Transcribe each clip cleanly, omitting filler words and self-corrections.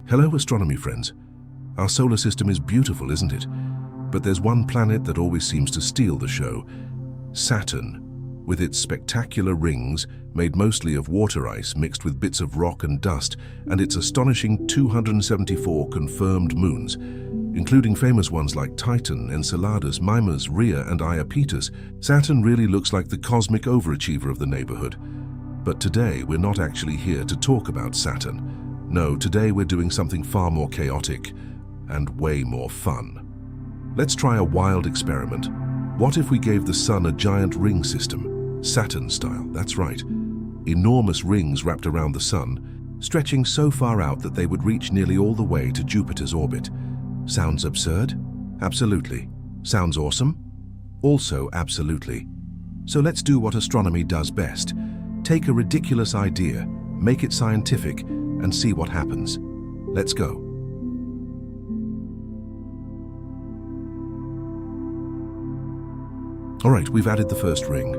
Hello, astronomy friends. Our solar system is beautiful, isn't it? But there's one planet that always seems to steal the show. Saturn, with its spectacular rings made mostly of water ice mixed with bits of rock and dust, and its astonishing 274 confirmed moons, including famous ones like Titan, Enceladus, Mimas, Rhea, and Iapetus. Saturn really looks like the cosmic overachiever of the neighborhood. But today, we're not actually here to talk about Saturn. No, today we're doing something far more chaotic and way more fun. Let's try a wild experiment. What if we gave the Sun a giant ring system, Saturn style? That's right. Enormous rings wrapped around the Sun, stretching so far out that they would reach nearly all the way to Jupiter's orbit. Sounds absurd? Absolutely. Sounds awesome? Also absolutely. So let's do what astronomy does best. Take a ridiculous idea, make it scientific, and see what happens. Let's go. All right, we've added the first ring.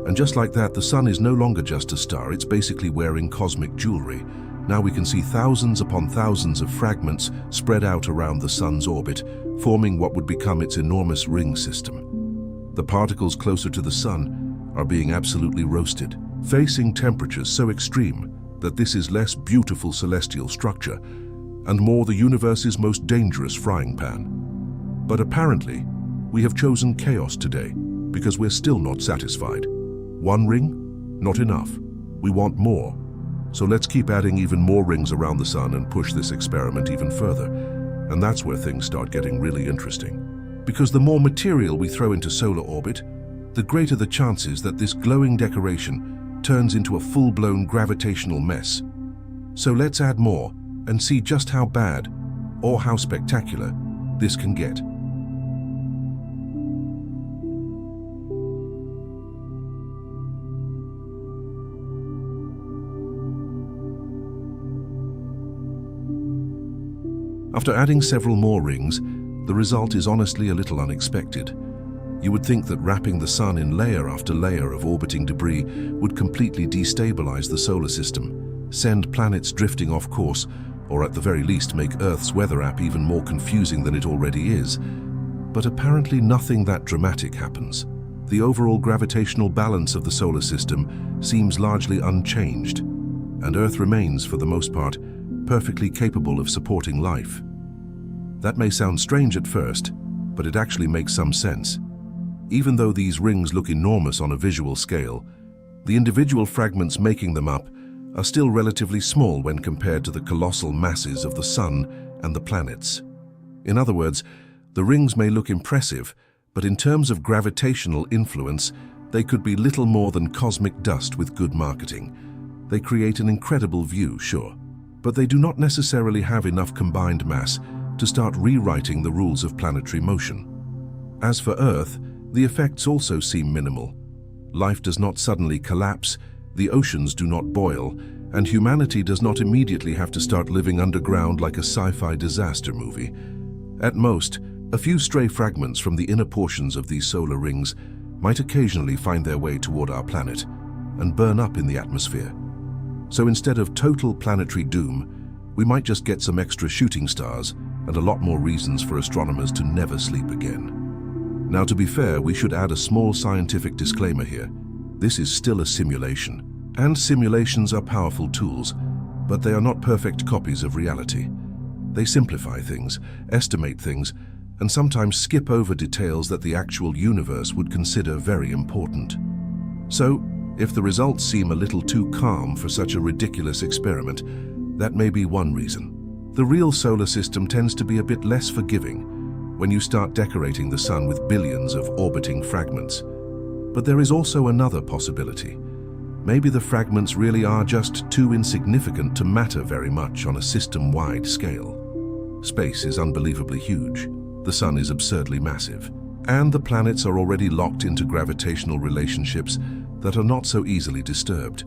And just like that, the Sun is no longer just a star, it's basically wearing cosmic jewelry. Now we can see thousands upon thousands of fragments spread out around the Sun's orbit, forming what would become its enormous ring system. The particles closer to the Sun are being absolutely roasted, facing temperatures so extreme that this is less beautiful celestial structure and more the universe's most dangerous frying pan. But apparently, we have chosen chaos today because we're still not satisfied. One ring? Not enough. We want more. So let's keep adding even more rings around the Sun and push this experiment even further. And that's where things start getting really interesting. Because the more material we throw into solar orbit, the greater the chances that this glowing decoration turns into a full-blown gravitational mess. So let's add more and see just how bad, or how spectacular, this can get. After adding several more rings, the result is honestly a little unexpected. You would think that wrapping the Sun in layer after layer of orbiting debris would completely destabilize the solar system, send planets drifting off course, or at the very least make Earth's weather app even more confusing than it already is. But apparently nothing that dramatic happens. The overall gravitational balance of the solar system seems largely unchanged, and Earth remains, for the most part, perfectly capable of supporting life. That may sound strange at first, but it actually makes some sense. Even though these rings look enormous on a visual scale, the individual fragments making them up are still relatively small when compared to the colossal masses of the Sun and the planets. In other words, the rings may look impressive, but in terms of gravitational influence, they could be little more than cosmic dust with good marketing. They create an incredible view, sure, but they do not necessarily have enough combined mass to start rewriting the rules of planetary motion. As for Earth, the effects also seem minimal. Life does not suddenly collapse, the oceans do not boil, and humanity does not immediately have to start living underground like a sci-fi disaster movie. At most, a few stray fragments from the inner portions of these solar rings might occasionally find their way toward our planet and burn up in the atmosphere. So instead of total planetary doom, we might just get some extra shooting stars and a lot more reasons for astronomers to never sleep again. Now, to be fair, we should add a small scientific disclaimer here. This is still a simulation, and simulations are powerful tools, but they are not perfect copies of reality. They simplify things, estimate things, and sometimes skip over details that the actual universe would consider very important. So, if the results seem a little too calm for such a ridiculous experiment, that may be one reason. The real solar system tends to be a bit less forgiving when you start decorating the Sun with billions of orbiting fragments. But there is also another possibility. Maybe the fragments really are just too insignificant to matter very much on a system-wide scale. Space is unbelievably huge, the Sun is absurdly massive, and the planets are already locked into gravitational relationships that are not so easily disturbed.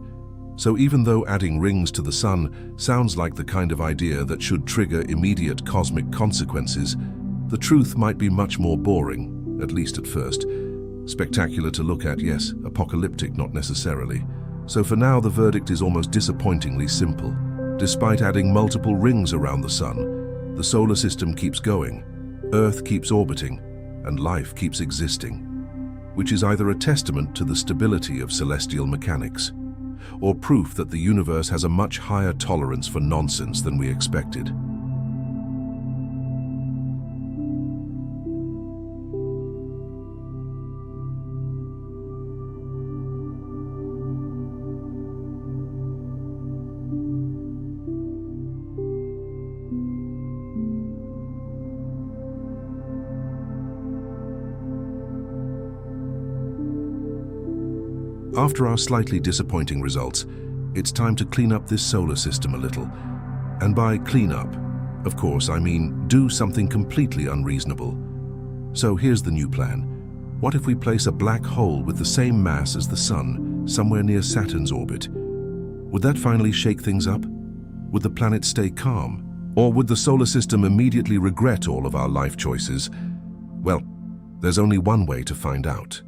So even though adding rings to the Sun sounds like the kind of idea that should trigger immediate cosmic consequences, the truth might be much more boring, at least at first. Spectacular to look at, yes, apocalyptic not necessarily. So for now, the verdict is almost disappointingly simple. Despite adding multiple rings around the sun, the solar system keeps going, Earth keeps orbiting, and life keeps existing, which is either a testament to the stability of celestial mechanics, or proof that the universe has a much higher tolerance for nonsense than we expected. After our slightly disappointing results, it's time to clean up this solar system a little. And by clean up, of course, I mean do something completely unreasonable. So here's the new plan. What if we place a black hole with the same mass as the Sun somewhere near Saturn's orbit? Would that finally shake things up? Would the planet stay calm? Or would the solar system immediately regret all of our life choices? Well, there's only one way to find out.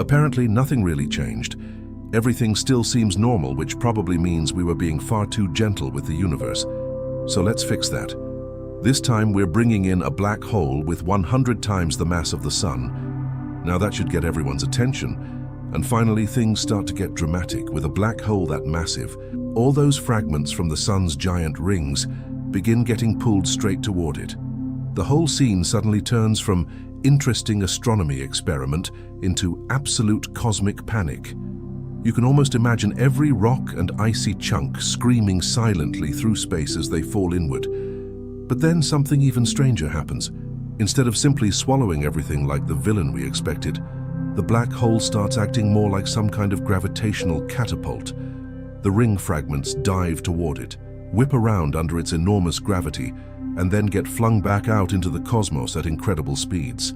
Apparently, nothing really changed. Everything still seems normal, which probably means we were being far too gentle with the universe. So let's fix that. This time we're bringing in a black hole with 100 times the mass of the Sun. Now that should get everyone's attention. And finally, things start to get dramatic. With a black hole that massive, all those fragments from the Sun's giant rings begin getting pulled straight toward it. The whole scene suddenly turns from interesting astronomy experiment into absolute cosmic panic. You can almost imagine every rock and icy chunk screaming silently through space as they fall inward. But then something even stranger happens. Instead of simply swallowing everything like the villain we expected, the black hole starts acting more like some kind of gravitational catapult. The ring fragments dive toward it, whip around under its enormous gravity, and then get flung back out into the cosmos at incredible speeds.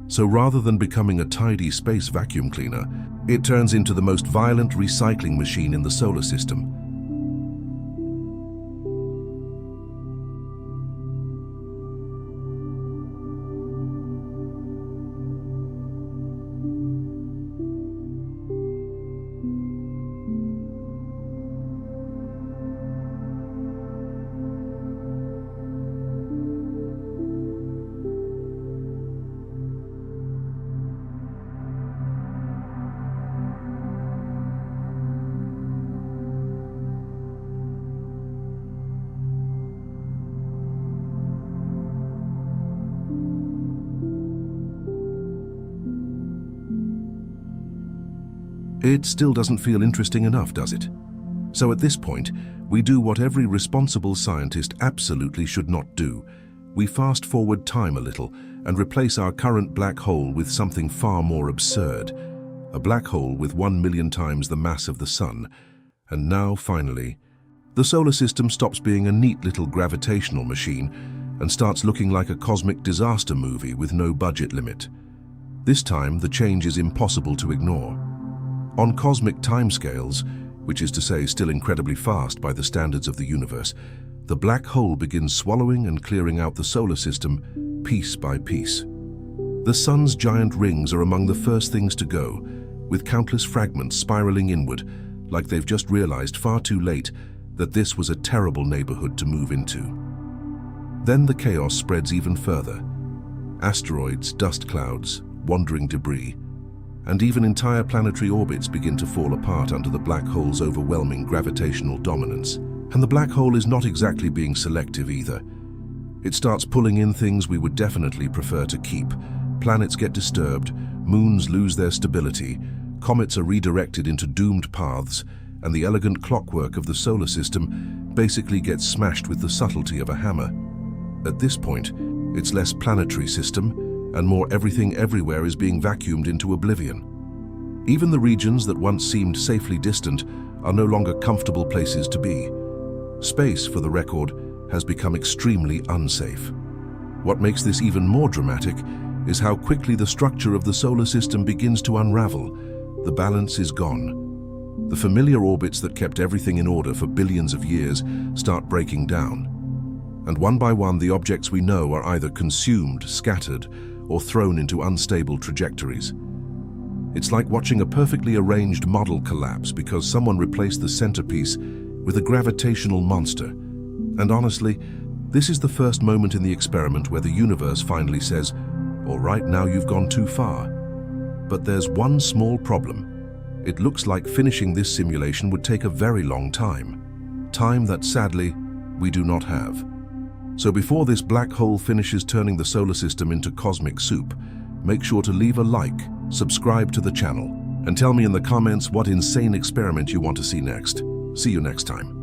So rather than becoming a tidy space vacuum cleaner, it turns into the most violent recycling machine in the solar system. It still doesn't feel interesting enough, does it? So at this point, we do what every responsible scientist absolutely should not do. We fast forward time a little and replace our current black hole with something far more absurd. A black hole with 1 million times the mass of the Sun. And now, finally, the solar system stops being a neat little gravitational machine and starts looking like a cosmic disaster movie with no budget limit. This time, the change is impossible to ignore. On cosmic timescales, which is to say still incredibly fast by the standards of the universe, the black hole begins swallowing and clearing out the solar system piece by piece. The Sun's giant rings are among the first things to go, with countless fragments spiraling inward, like they've just realized far too late that this was a terrible neighborhood to move into. Then the chaos spreads even further. Asteroids, dust clouds, wandering debris, and even entire planetary orbits begin to fall apart under the black hole's overwhelming gravitational dominance. And the black hole is not exactly being selective either. It starts pulling in things we would definitely prefer to keep. Planets get disturbed, moons lose their stability, comets are redirected into doomed paths, and the elegant clockwork of the solar system basically gets smashed with the subtlety of a hammer. At this point, it's less planetary system, and more everything everywhere is being vacuumed into oblivion. Even the regions that once seemed safely distant are no longer comfortable places to be. Space, for the record, has become extremely unsafe. What makes this even more dramatic is how quickly the structure of the solar system begins to unravel. The balance is gone. The familiar orbits that kept everything in order for billions of years start breaking down. And one by one, the objects we know are either consumed, scattered, or thrown into unstable trajectories. It's like watching a perfectly arranged model collapse because someone replaced the centerpiece with a gravitational monster. And honestly, this is the first moment in the experiment where the universe finally says, "All right, now you've gone too far." But there's one small problem. It looks like finishing this simulation would take a very long time. Time that, sadly, we do not have. So before this black hole finishes turning the solar system into cosmic soup, make sure to leave a like, subscribe to the channel, and tell me in the comments what insane experiment you want to see next. See you next time.